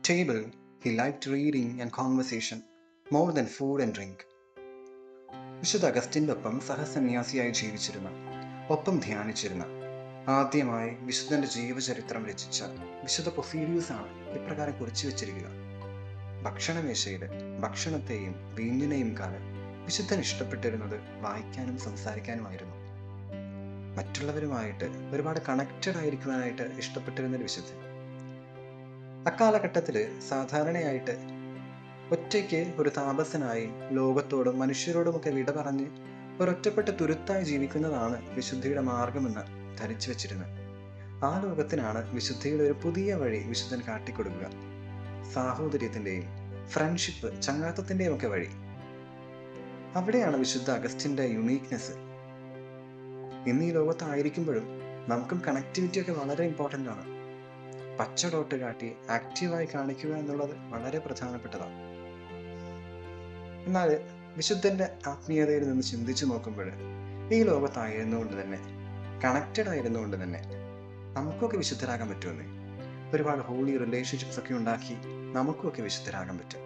table, he liked reading and conversation more than food and drink. വിശുദ്ധ അഗസ്റ്റിൻ്റെ ഒപ്പം സഹസന്യാസിയായി ജീവിച്ചിരുന്ന, ഒപ്പം ധ്യാനിച്ചിരുന്ന, ആദ്യമായി വിശുദ്ധന്റെ ജീവചരിത്രം രചിച്ച വിശുദ്ധ പൊസീഡിയൂസ് ആണ് ഇപ്രകാരം കുറിച്ചു വെച്ചിരിക്കുക. ഭക്ഷണമേശയിൽ ഭക്ഷണത്തെയും വീഞ്ഞിനെയും കാലം വിശുദ്ധൻ ഇഷ്ടപ്പെട്ടിരുന്നത് വായിക്കാനും സംസാരിക്കാനുമായിരുന്നു. മറ്റുള്ളവരുമായിട്ട് ഒരുപാട് കണക്റ്റഡ് ആയിരിക്കുവാനായിട്ട് ഇഷ്ടപ്പെട്ടിരുന്നൊരു വിശുദ്ധൻ. അക്കാലഘട്ടത്തിൽ സാധാരണയായിട്ട് ഒറ്റയ്ക്ക് ഒരു താപസനായി ലോകത്തോടും മനുഷ്യരോടുമൊക്കെ വിട പറഞ്ഞ് ഒരൊറ്റപ്പെട്ട തുരുത്തായി ജീവിക്കുന്നതാണ് വിശുദ്ധിയുടെ മാർഗമെന്ന് ധരിച്ചു വെച്ചിരുന്നത്. ആ ലോകത്തിനാണ് വിശുദ്ധിയുടെ ഒരു പുതിയ വഴി വിശുദ്ധൻ കാട്ടിക്കൊടുക്കുക. സാഹോദര്യത്തിൻ്റെയും ഫ്രണ്ട്ഷിപ്പ്, ചങ്ങാത്തത്തിൻ്റെയും ഒക്കെ വഴി. അവിടെയാണ് വിശുദ്ധ അഗസ്റ്റിൻ്റെ യുണീക്നെസ്. ഇന്ന് ഈ ലോകത്തായിരിക്കുമ്പോഴും നമുക്കും കണക്ടിവിറ്റി ഒക്കെ വളരെ ഇമ്പോർട്ടൻ്റ് ആണ്. പച്ച ഡോട്ട് കാട്ടി ആക്റ്റീവായി കാണിക്കുക എന്നുള്ളത് വളരെ പ്രധാനപ്പെട്ടതാണ്. എന്നാൽ വിശുദ്ധന്റെ ആത്മീയതയിൽ നിന്ന് ചിന്തിച്ചു നോക്കുമ്പോൾ ഈ ലോകത്തായിരുന്നുകൊണ്ട് തന്നെ, കണക്റ്റഡ് ആയിരുന്നുകൊണ്ട് തന്നെ നമുക്കൊക്കെ വിശുദ്ധരാകാൻ പറ്റുമെന്നേ. ഒരുപാട് ഹോളി റിലേഷൻഷിപ്സ് ഒക്കെ ഉണ്ടാക്കി നമുക്കൊക്കെ വിശുദ്ധരാകാൻ പറ്റും.